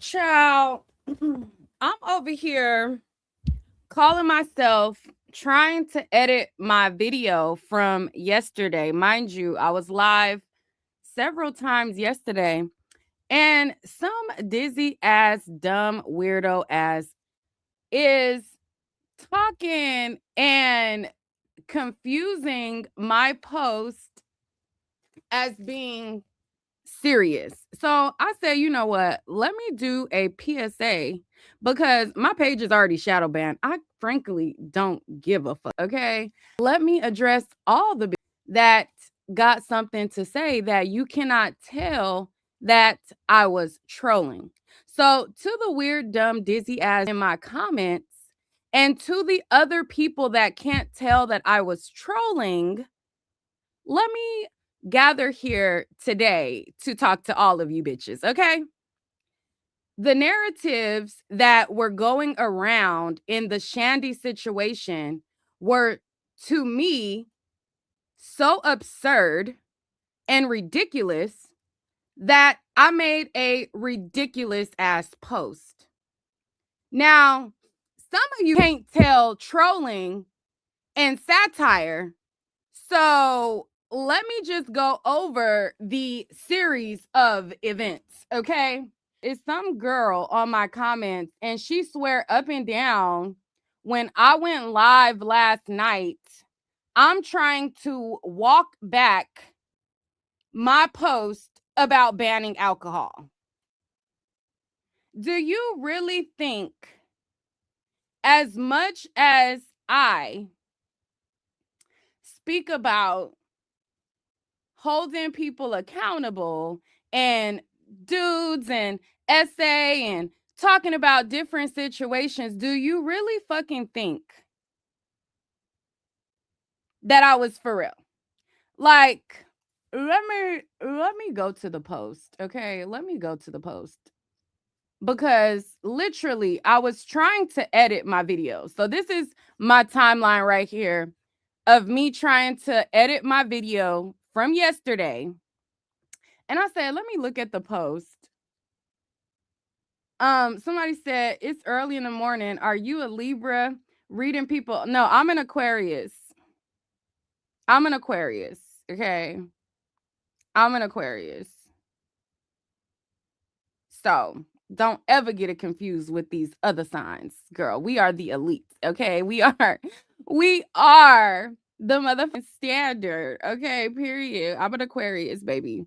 Child, I'm over here calling myself trying to edit my video from yesterday. Mind you, I was live several times yesterday, and some dizzy ass, dumb weirdo ass is talking and confusing my post as being serious. So I said, you know what? Let me do a PSA because my page is already shadow banned. I frankly don't give a fuck. Okay. Let me address all the that got something to say that you cannot tell that I was trolling. So to the weird, dumb, dizzy ass in my comments, and to the other people that can't tell that I was trolling, let me gather here today to talk to all of you bitches, okay? The narratives that were going around in the Shandy situation were, to me, so absurd and ridiculous that I made a ridiculous ass post. Now, some of you can't tell trolling and satire. So let me just go over the series of events, okay? It's some girl on my comments, and she swear up and down when I went live last night, I'm trying to walk back my post about banning alcohol. Do you really think, as much as I speak about holding people accountable and dudes and essay and talking about different situations, do you really fucking think that I was for real? Like, let me go to the post, okay? Let me go to the post. Because literally I was trying to edit my video. So this is my timeline right here of me trying to edit my video from yesterday. And I said, let me look at the post. Somebody said it's early in the morning. Are you a Libra reading people? No, I'm an Aquarius. I'm an Aquarius. Okay. I'm an Aquarius. So don't ever get it confused with these other signs, girl. We are the elite. Okay. We are the motherfucking standard. Okay, period. I'm an Aquarius, baby.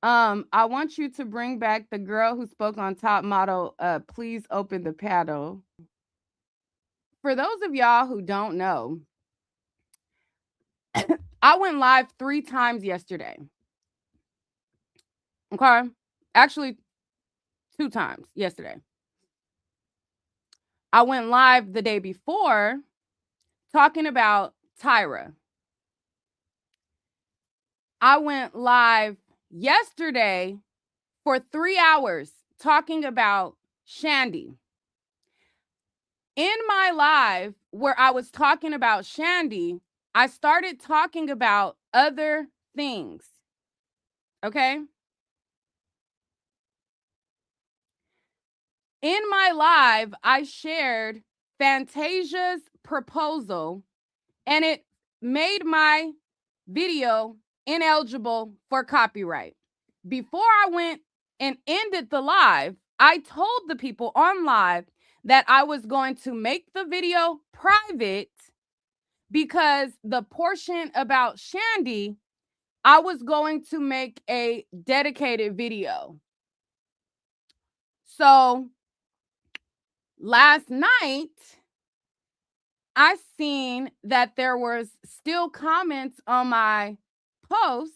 I want you to bring back the girl who spoke on Top Model. Please open the paddle. For those of y'all who don't know, I went live 3 times yesterday. Okay? Actually, 2 times yesterday. I went live the day before talking about Tyra. I went live yesterday for 3 hours talking about Shandy. In my live where I was talking about Shandy, I started talking about other things. Okay? In my live, I shared Fantasia's proposal, and it made my video ineligible for copyright. Before I went and ended the live, I told the people on live that I was going to make the video private because the portion about Shandy, I was going to make a dedicated video. So last night, I seen that there was still comments on my post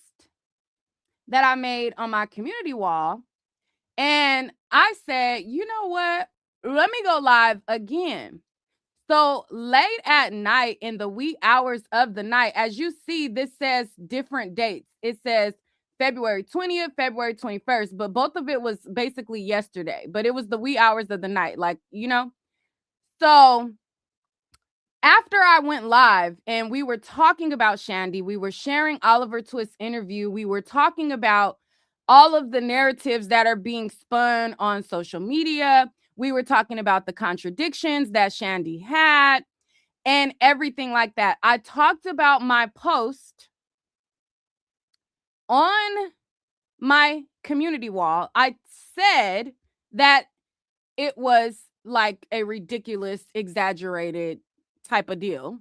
that I made on my community wall. And I said, you know what? Let me go live again. So late at night, in the wee hours of the night, as you see, this says different dates. It says February 20th, February 21st, but both of it was basically yesterday, but it was the wee hours of the night, like, you know? So after I went live and we were talking about Shandy, we were sharing Oliver Twist's interview, we were talking about all of the narratives that are being spun on social media. We were talking about the contradictions that Shandy had and everything like that. I talked about my post on my community wall. I said that it was like a ridiculous, exaggerated type of deal.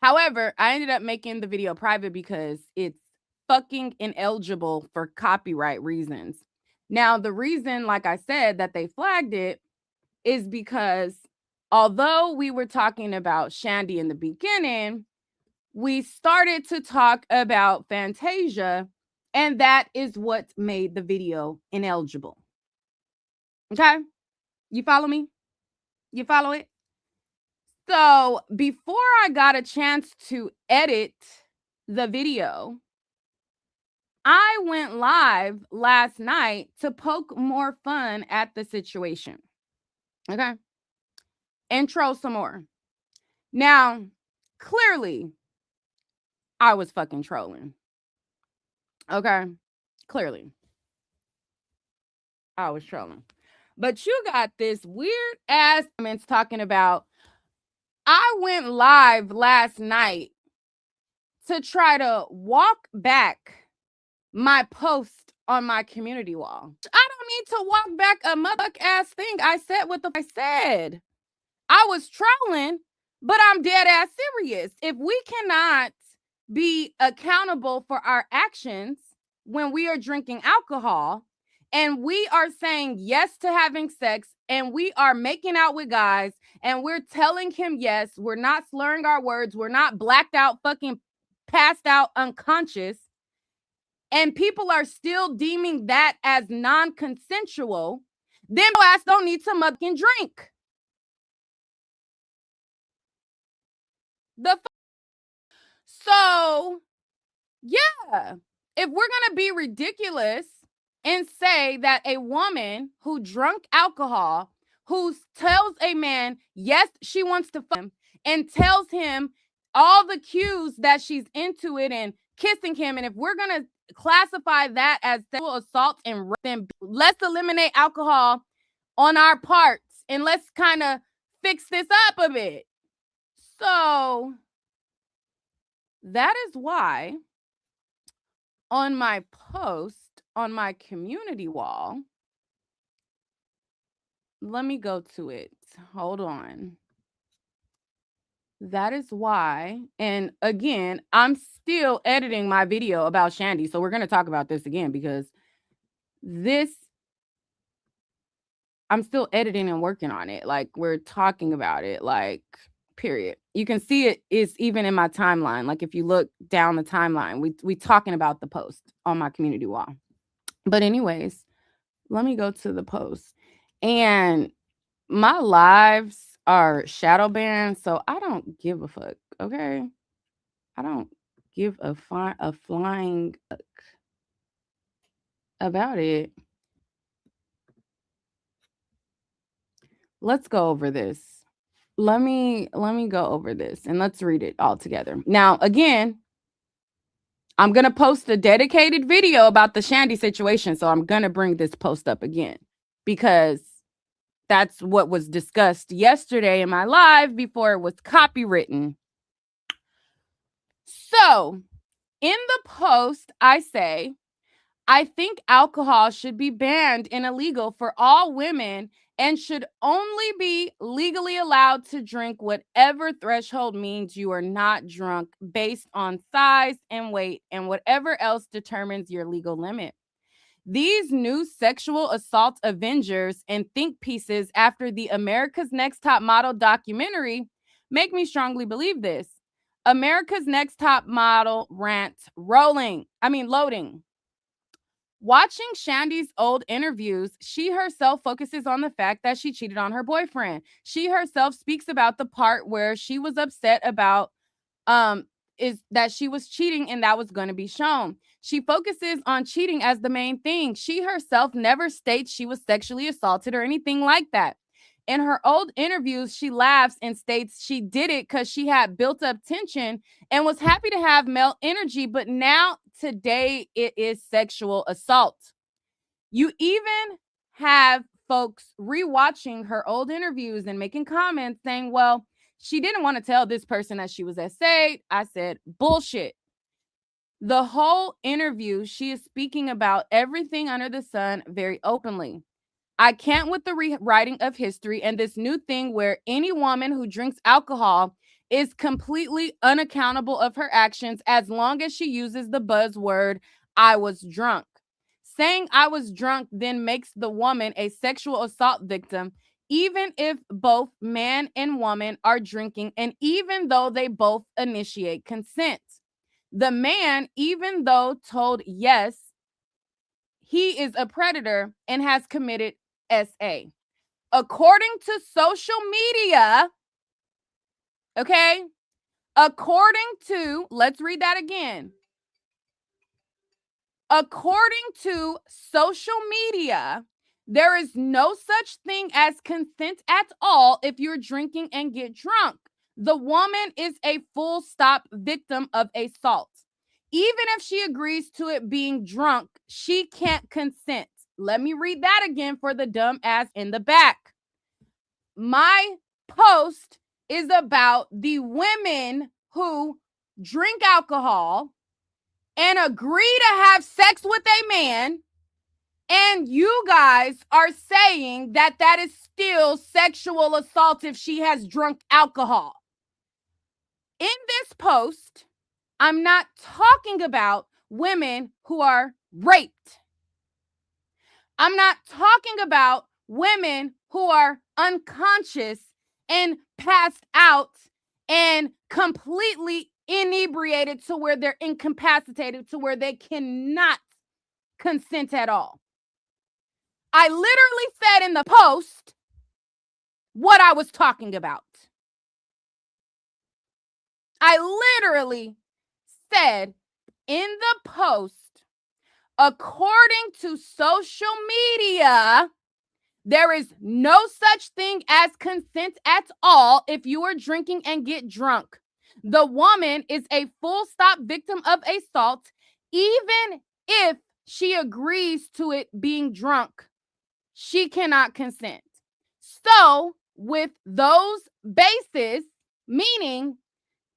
However, I ended up making the video private because it's fucking ineligible for copyright reasons. Now, the reason, like I said, that they flagged it is because although we were talking about Shandy in the beginning, we started to talk about Fantasia, and that is what made the video ineligible. Okay? You follow me? You follow it? So before I got a chance to edit the video, I went live last night to poke more fun at the situation. Okay? And troll some more. Now, clearly, I was fucking trolling. Okay? Clearly, I was trolling. But you got this weird ass comments talking about, I went live last night to try to walk back my post on my community wall. I don't need to walk back a mother ass thing. I said what the I said. I was trolling, but I'm dead ass serious. If we cannot be accountable for our actions when we are drinking alcohol and we are saying yes to having sex and we are making out with guys and we're telling him yes, we're not slurring our words, we're not blacked out, fucking passed out, unconscious, and people are still deeming that as non-consensual, then your ass don't need to fucking drink. So, yeah, if we're going to be ridiculous and say that a woman who drunk alcohol, who tells a man, yes, she wants to fuck him, and tells him all the cues that she's into it and kissing him, and if we're going to classify that as sexual assault, and then let's eliminate alcohol on our parts and let's kind of fix this up a bit. So that is why on my post on my community wall, let me go to it. Hold on. That is why, and again, I'm still editing my video about Shandy, so we're going to talk about this again because I'm still editing and working on it. Like, we're talking about it, like, period. You can see it is even in my timeline. Like, if you look down the timeline, we talking about the post on my community wall. But anyways, let me go to the post. And my lives are shadow banned, so I don't give a fuck, okay? I don't give a flying fuck about it. Let's go over this. Let me go over this and let's read it all together. Now, again, I'm going to post a dedicated video about the Shandy situation, so I'm going to bring this post up again because that's what was discussed yesterday in my live before it was copywritten. So, in the post, I say, I think alcohol should be banned and illegal for all women and should only be legally allowed to drink whatever threshold means you are not drunk based on size and weight and whatever else determines your legal limit. These new sexual assault avengers and think pieces after the America's Next Top Model documentary make me strongly believe this. America's Next Top Model rant loading. Watching Shandy's old interviews, she herself focuses on the fact that she cheated on her boyfriend. She herself speaks about the part where she was upset about is that she was cheating and that was going to be shown. She focuses on cheating as the main thing. She herself never states she was sexually assaulted or anything like that. In her old interviews, she laughs and states she did it because she had built up tension and was happy to have male energy, but now today it is sexual assault. You even have folks rewatching her old interviews and making comments saying, well, she didn't want to tell this person that she was SA. I said, bullshit. The whole interview, she is speaking about everything under the sun very openly. I can't with the rewriting of history and this new thing where any woman who drinks alcohol is completely unaccountable of her actions as long as she uses the buzzword, I was drunk. Saying I was drunk then makes the woman a sexual assault victim, even if both man and woman are drinking and even though they both initiate consent. The man, even though told yes, he is a predator and has committed SA. According to social media, okay, according to, let's read that again. According to social media, there is no such thing as consent at all if you're drinking and get drunk. The woman is a full stop victim of assault. Even if she agrees to it being drunk, she can't consent. Let me read that again for the dumb ass in the back. My post is about the women who drink alcohol and agree to have sex with a man, and you guys are saying that that is still sexual assault if she has drunk alcohol. In this post, I'm not talking about women who are raped. I'm not talking about women who are unconscious and passed out and completely inebriated to where they're incapacitated to where they cannot consent at all. I literally said in the post what I was talking about. I literally said in the post, according to social media, there is no such thing as consent at all if you are drinking and get drunk. The woman is a full stop victim of assault, even if she agrees to it being drunk. She cannot consent. So, with those bases, meaning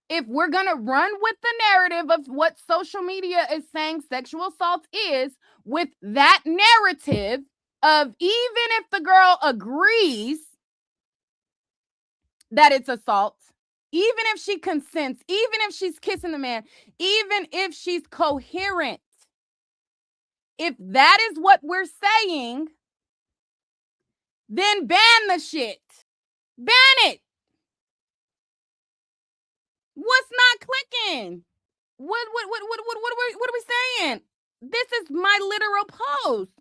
if we're going to run with the narrative of what social media is saying sexual assault is, with that narrative of even if the girl agrees that it's assault, even if she consents, even if she's kissing the man, even if she's coherent, if that is what we're saying, then ban the shit. Ban it. What's not clicking? What are we saying? This is my literal post.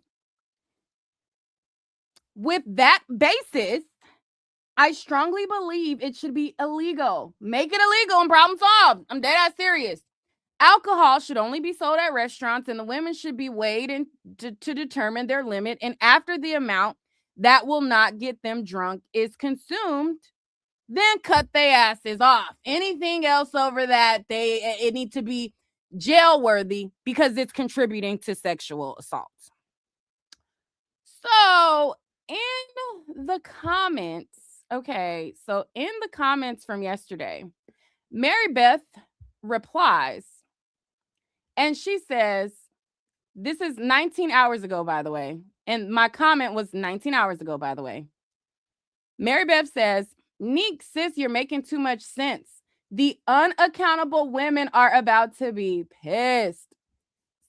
With that basis, I strongly believe it should be illegal. Make it illegal and problem solved. I'm dead ass serious. Alcohol should only be sold at restaurants and the women should be weighed to determine their limit. And after the amount that will not get them drunk is consumed, then cut their asses off. Anything else over that, it needs to be jail worthy because it's contributing to sexual assault. So in the comments, okay, so in the comments from yesterday, Mary Beth replies and she says, this is 19 hours ago, by the way. And my comment was 19 hours ago, by the way. Mary Beth says, Neek, sis, you're making too much sense. The unaccountable women are about to be pissed.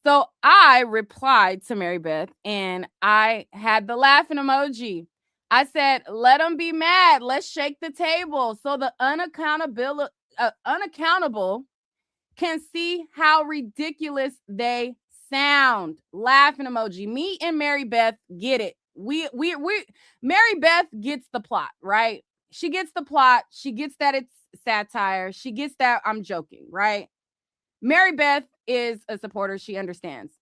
So I replied to Mary Beth and I had the laughing emoji. I said, let them be mad. Let's shake the table so the unaccountable can see how ridiculous they sound. Laughing emoji. Me and Mary Beth get it. We Mary Beth gets the plot, right? She gets the plot. She gets that it's satire. She gets that I'm joking, right? Mary Beth is a supporter. She understands.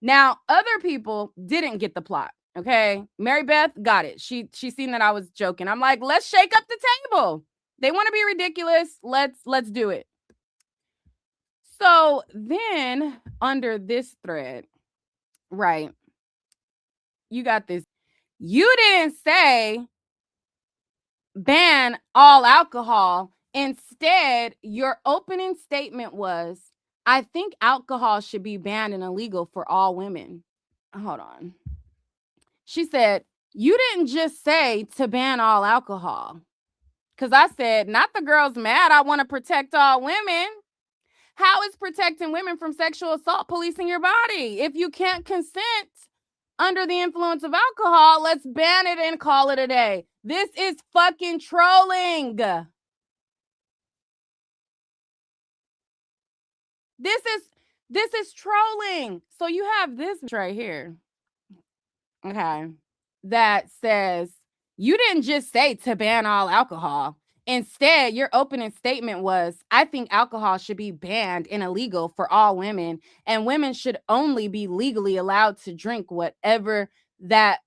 Now, other people didn't get the plot. Okay. Mary Beth got it. She seen that I was joking. I'm like, let's shake up the table. They want to be ridiculous. Let's do it. So then under this thread, right, you got this. You didn't say ban all alcohol. Instead, your opening statement was, I think alcohol should be banned and illegal for all women. Hold on. She said, you didn't just say to ban all alcohol. Because I said, not the girls mad. I want to protect all women. How is protecting women from sexual assault policing your body? If you can't consent under the influence of alcohol, let's ban it and call it a day. This is fucking trolling. This is trolling. So you have this right here. Okay. That says, you didn't just say to ban all alcohol. Instead, your opening statement was, I think alcohol should be banned and illegal for all women, and women should only be legally allowed to drink whatever that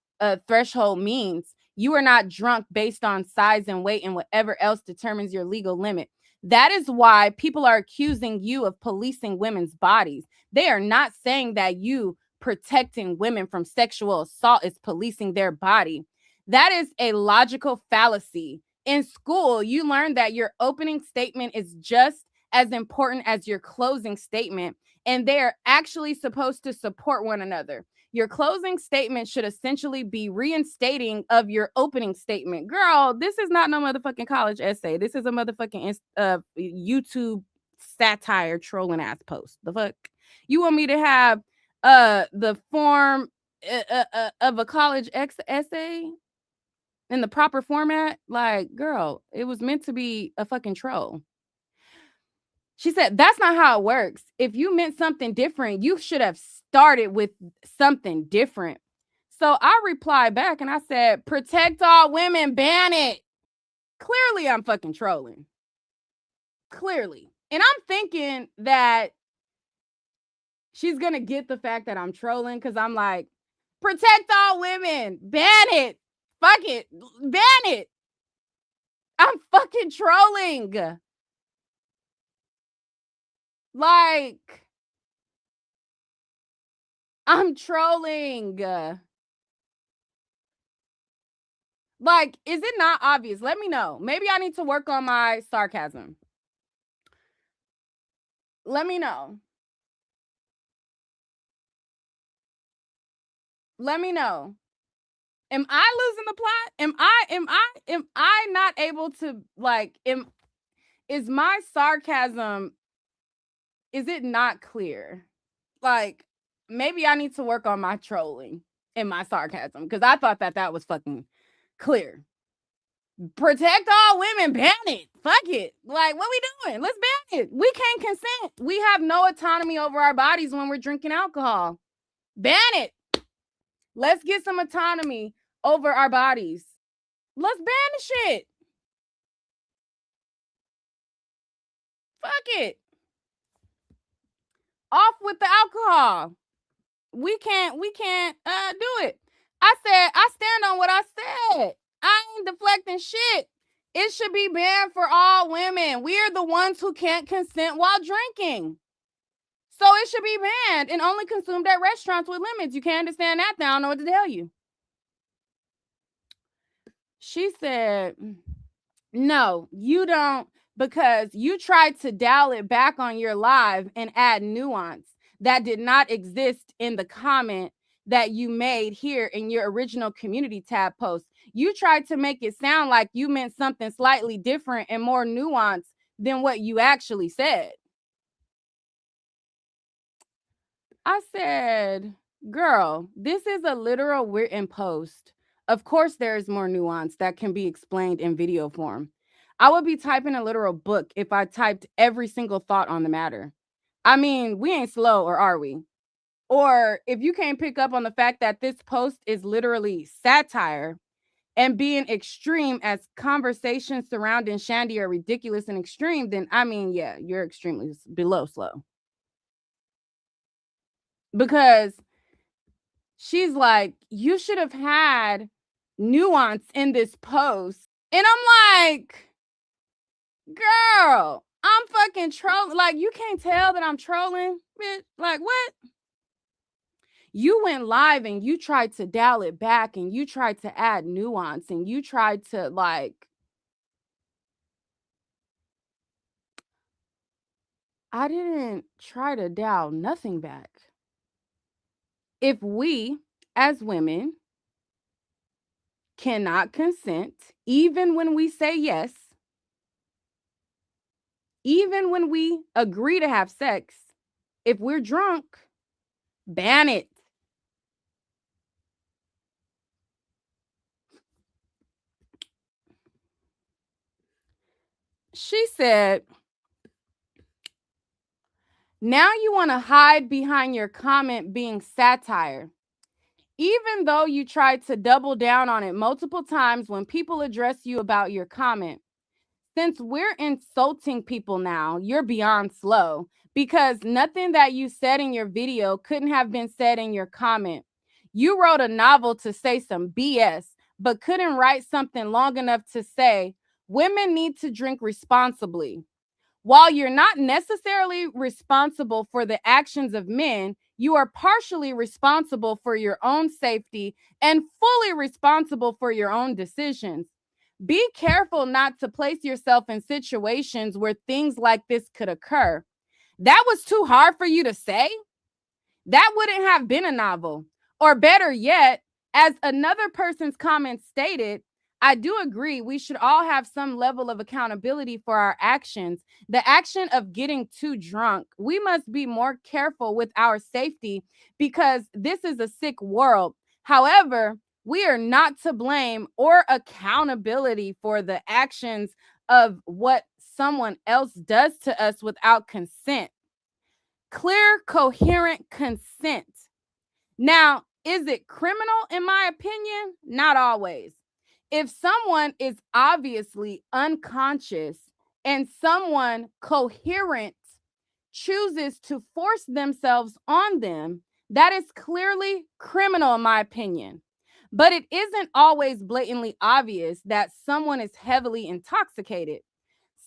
threshold means. You are not drunk based on size and weight and whatever else determines your legal limit. That is why people are accusing you of policing women's bodies. They are not saying that you protecting women from sexual assault is policing their body. That is a logical fallacy. In school, you learn that your opening statement is just as important as your closing statement, and they are actually supposed to support one another. Your closing statement should essentially be reinstating of your opening statement. Girl, this is not no motherfucking college essay. This is a motherfucking YouTube satire trolling ass post. The fuck? You want me to have the form of a college essay in the proper format? Like, girl, it was meant to be a fucking troll. She said, that's not how it works. If you meant something different, you should have started with something different. So I replied back and I said, protect all women, ban it. Clearly, I'm fucking trolling. Clearly. And I'm thinking that she's going to get the fact that I'm trolling because I'm like, protect all women, ban it. Fuck it, ban it. I'm fucking trolling. Like, I'm trolling. Like, is it not obvious? Let me know. Maybe I need to work on my sarcasm. Let me know. Let me know. Am I losing the plot? Am I not able to, like, is my sarcasm, is it not clear? Like, maybe I need to work on my trolling and my sarcasm because I thought that was fucking clear. Protect all women, ban it. Fuck it. Like, what we doing? Let's ban it. We can't consent. We have no autonomy over our bodies when we're drinking alcohol. Ban it. Let's get some autonomy over our bodies. Let's ban the shit. Fuck it. Off with the alcohol. We can't do it. I said, I stand on what I said. I ain't deflecting shit. It should be banned for all women. We are the ones who can't consent while drinking. So it should be banned and only consumed at restaurants with limits. You can't understand that now. I don't know what to tell you. She said, no, you don't, because you tried to dial it back on your live and add nuance that did not exist in the comment that you made here in your original community tab post. You tried to make it sound like you meant something slightly different and more nuanced than what you actually said. I said, girl, this is a literal written post. Of course, there's more nuance that can be explained in video form. I would be typing a literal book if I typed every single thought on the matter. I mean, we ain't slow, or are we? Or if you can't pick up on the fact that this post is literally satire and being extreme as conversations surrounding Shandy are ridiculous and extreme, then I mean, yeah, you're extremely below slow. Because she's like, you should have had nuance in this post. And I'm like, girl, I'm fucking trolling. Like, you can't tell that I'm trolling, bitch. Like, what? You went live and you tried to dial it back and you tried to add nuance and you tried to, like, I didn't try to dial nothing back. If we, as women, cannot consent, even when we say yes, even when we agree to have sex, if we're drunk, ban it. She said, now you want to hide behind your comment being satire. Even though you tried to double down on it multiple times when people address you about your comment. Since we're insulting people now, you're beyond slow because nothing that you said in your video couldn't have been said in your comment. You wrote a novel to say some BS, but couldn't write something long enough to say, women need to drink responsibly. While you're not necessarily responsible for the actions of men, you are partially responsible for your own safety and fully responsible for your own decisions. Be careful not to place yourself in situations where things like this could occur. That was too hard for you to say? That wouldn't have been a novel. Or better yet, as another person's comment stated, I do agree we should all have some level of accountability for our actions. The action of getting too drunk, we must be more careful with our safety because this is a sick world. However, we are not to blame or accountability for the actions of what someone else does to us without consent. Clear, coherent consent. Now, is it criminal in my opinion? Not always. If someone is obviously unconscious and someone coherent chooses to force themselves on them, that is clearly criminal in my opinion. But it isn't always blatantly obvious that someone is heavily intoxicated.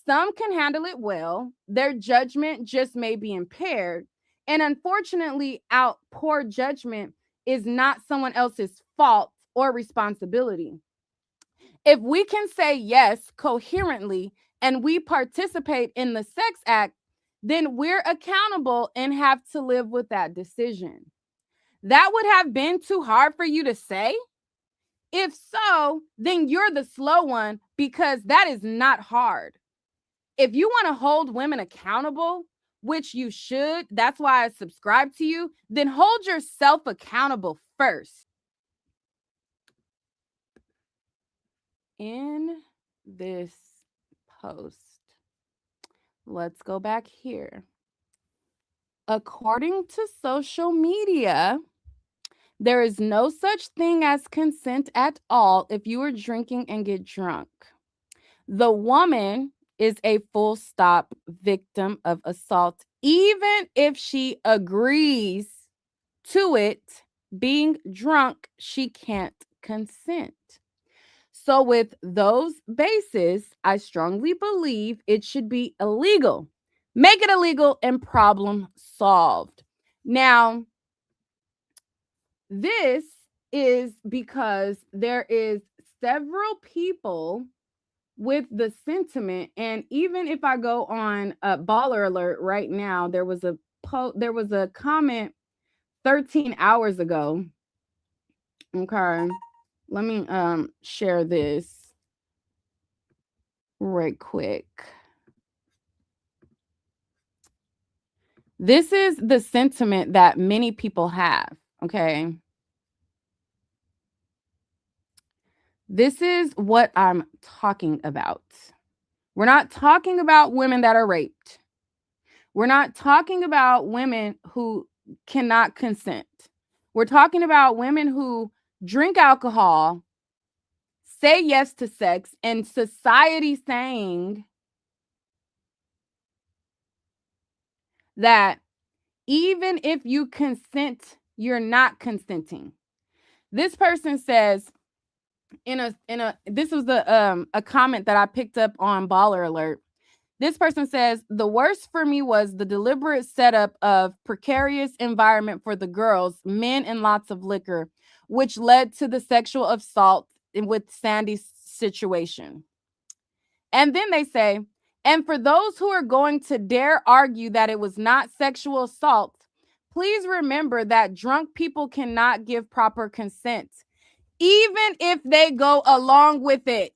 Some can handle it well, their judgment just may be impaired. And unfortunately, out poor judgment is not someone else's fault or responsibility. If we can say yes coherently and we participate in the sex act, then we're accountable and have to live with that decision. That would have been too hard for you to say? If so, then you're the slow one because that is not hard. If you want to hold women accountable, which you should, that's why I subscribe to you, then hold yourself accountable first. In this post, let's go back here. According to social media, there is no such thing as consent at all if you are drinking and get drunk. The woman is a full stop victim of assault, even if she agrees to it. Being drunk, she can't consent. So, with those bases, I strongly believe it should be illegal. Make it illegal and problem solved. Now, this is because there is several people with the sentiment, and even if I go on Baller Alert right now, there was a comment 13 hours ago. Okay, let me share this right quick. This is the sentiment that many people have. Okay, this is what I'm talking about. We're not talking about women that are raped. We're not talking about women who cannot consent. We're talking about women who drink alcohol, say yes to sex, and society saying that even if you consent, you're not consenting. This person says this was a comment that I picked up on Baller Alert. This person says, the worst for me was the deliberate setup of precarious environment for the girls, men, and lots of liquor, which led to the sexual assault with Sandy's situation. And then they say, and for those who are going to dare argue that it was not sexual assault, please remember that drunk people cannot give proper consent, even if they go along with it.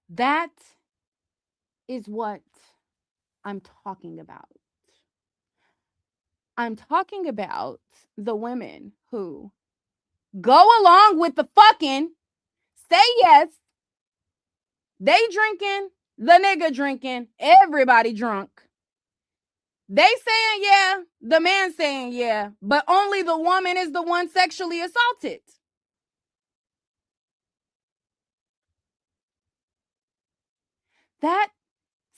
That is what I'm talking about. I'm talking about the women who go along with the fucking, say yes, they drinking, the nigga drinking, everybody drunk. They saying yeah, the man saying yeah, but only the woman is the one sexually assaulted. That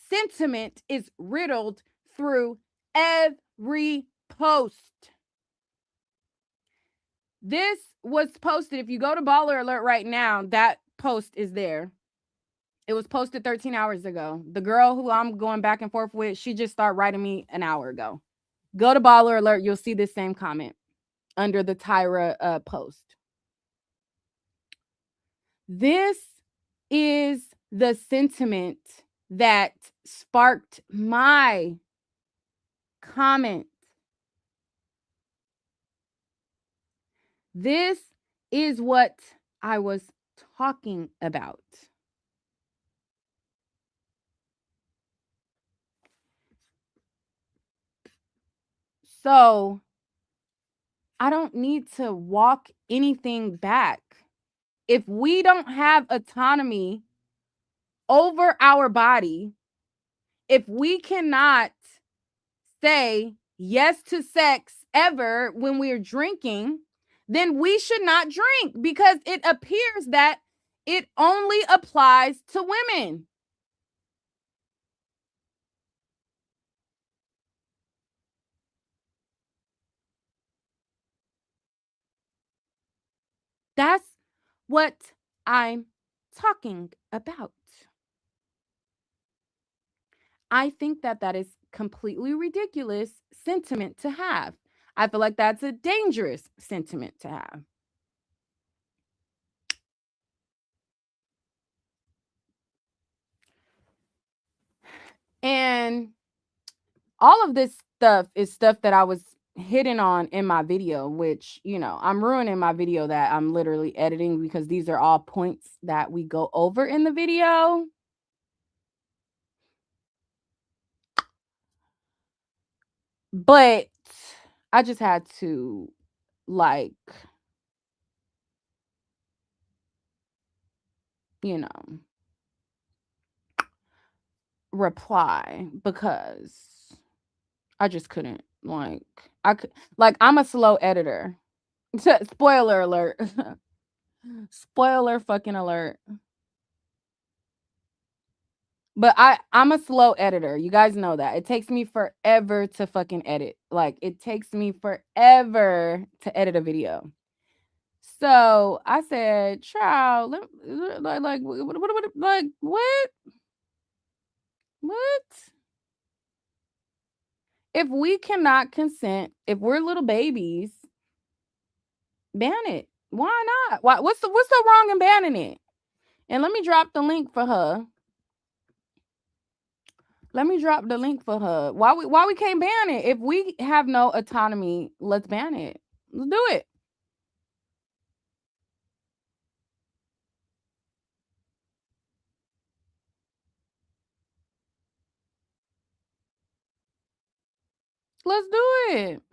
sentiment is riddled through every post. This was posted. If you go to Baller Alert right now, that post is there. It was posted 13 hours ago. The girl who I'm going back and forth with, she just started writing me an hour ago. Go to Baller Alert. You'll see this same comment under the Tyra post. This is the sentiment that sparked my comment. This is what I was talking about. So I don't need to walk anything back. If we don't have autonomy over our body, if we cannot say yes to sex ever when we're drinking, then we should not drink, because it appears that it only applies to women. That's what I'm talking about. I think that that is completely ridiculous sentiment to have. I feel like that's a dangerous sentiment to have. And all of this stuff is stuff that I was hitting on in my video, which, you know, I'm ruining my video that I'm literally editing, because these are all points that we go over in the video. But I just had to, like, you know, reply, because I just couldn't, like, I'm a slow editor. Spoiler alert. Spoiler fucking alert. But I'm a slow editor. You guys know that. It takes me forever to fucking edit. Like, it takes me forever to edit a video. So I said, child, like what? What? If we cannot consent, if we're little babies, ban it. Why not? What's so wrong in banning it? And let me drop the link for her. Let me drop the link for her. Why we can't ban it? If we have no autonomy, let's ban it. Let's do it. Let's do it.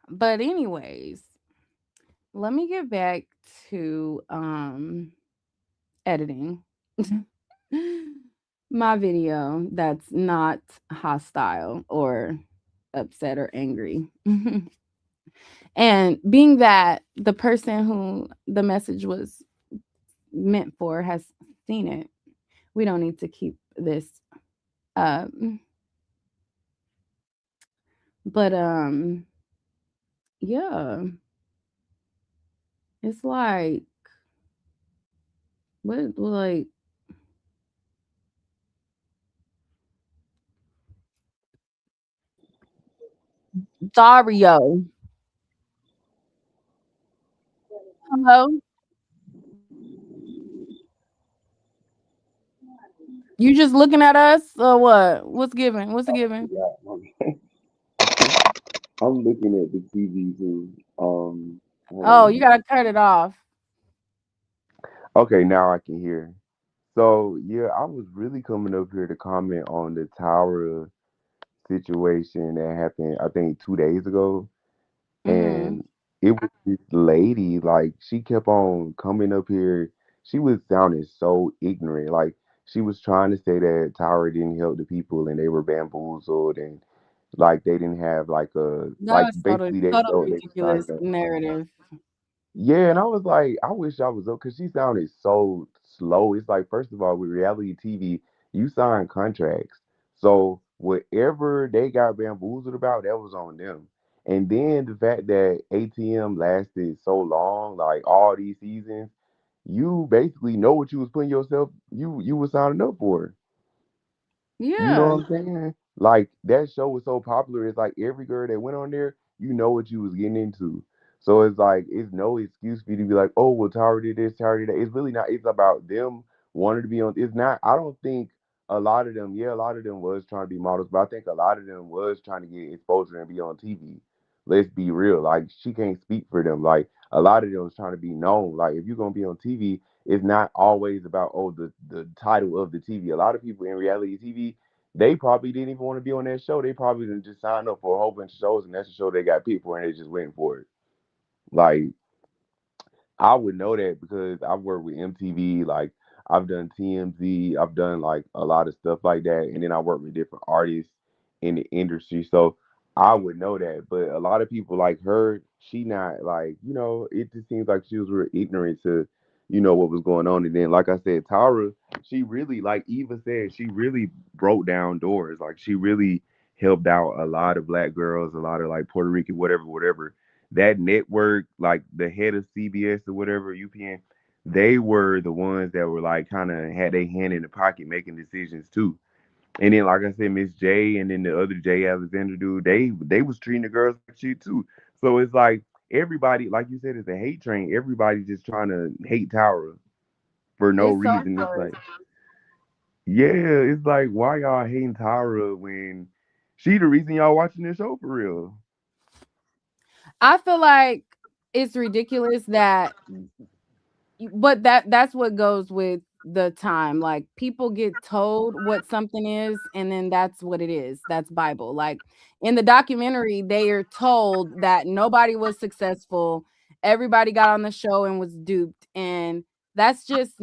But anyways, let me get back to editing my video that's not hostile or upset or angry. And being that the person who the message was meant for has seen it, we don't need to keep this But yeah, it's like what like Dario. Hello. You just looking at us or what? What's given? What's the given? Yeah, I'm looking at the TV too. Hold Oh, you on. gotta cut it off. Okay, now I can hear. So yeah, I was really coming up here to comment on the Tower situation that happened, I think 2 days ago. Mm-hmm. And it was this lady, like she kept on coming up here. She was sounding so ignorant. Like she was trying to say that Tower didn't help the people and they were bamboozled and like they didn't have like a That like was basically they total felt they were ridiculous signed up. narrative. Yeah, and I was like, I wish I was up because she sounded so slow. It's like, first of all, with reality TV, you sign contracts. So whatever they got bamboozled about, that was on them. And then the fact that ATM lasted so long, like all these seasons, you basically know what you was putting yourself, you was signing up for. You know Yeah. what I'm saying? Like that show was so popular. It's like every girl that went on there, you know what you was getting into. So it's like it's no excuse for you to be like, oh well, Tyra did this, Tyra did that. It's really not. It's about them wanting to be on. It's not. I don't think a lot of them. Yeah, a lot of them was trying to be models, but I think a lot of them was trying to get exposure and be on TV. Let's be real. Like she can't speak for them. Like a lot of them was trying to be known. Like if you're gonna be on TV, it's not always about the title of the TV. A lot of people in reality TV they probably didn't even want to be on that show. They probably didn't just sign up for a whole bunch of shows, and that's the show they got picked for, and they just went for it. Like I would know that because I've worked with MTV, like I've done TMZ, I've done like a lot of stuff like that, and then I work with different artists in the industry, so I would know that. But a lot of people like her, she not like it just seems like she was real ignorant to what was going on. And then, like I said, Tara, she really, like Eva said, she really broke down doors. Like she really helped out a lot of black girls, a lot of like Puerto Rican, whatever, whatever that network, like the head of CBS or whatever, UPN, they were the ones that were like kind of had their hand in the pocket making decisions too. And then, like I said, Miss J and then the other J Alexander dude, they was treating the girls like shit too. So it's like everybody, like you said, it's a hate train. Everybody just trying to hate Tower for no It's so reason. It's gross. like, yeah, it's like why y'all hating Tara when she the reason y'all watching this show for real? I feel like it's ridiculous that but that's what goes with the time. Like people get told what something is and then that's what it is. That's Bible. Like in the documentary they are told that nobody was successful. Everybody got on the show and was duped and that's just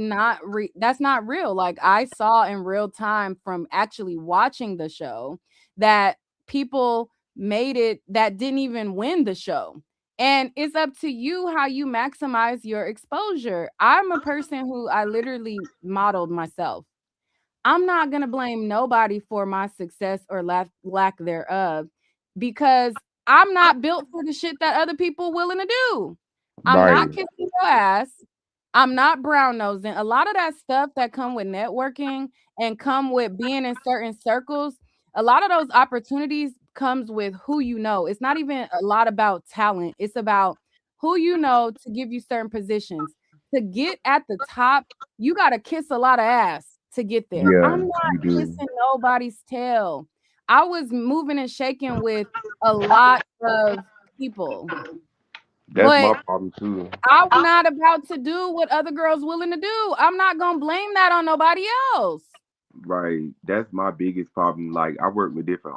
that's not real. Like I saw in real time from actually watching the show that people made it that didn't even win the show and it's up to you how you maximize your exposure. I'm a person who I literally modeled myself. I'm not going to blame nobody for my success or lack thereof because I'm not built for the shit that other people willing to do. I'm not Right. kissing your ass. I'm not brown nosing. A lot of that stuff that come with networking and come with being in certain circles, a lot of those opportunities comes with who you know. It's not even a lot about talent. It's about who you know to give you certain positions. To get at the top, you got to kiss a lot of ass to get there. I'm Yeah, not you do. kissing nobody's tail. I was moving and shaking with a lot of people, That's my but problem too. I'm not about to do what other girls willing to do. I'm not gonna blame that on nobody else. Right. That's my biggest problem. Like I work with different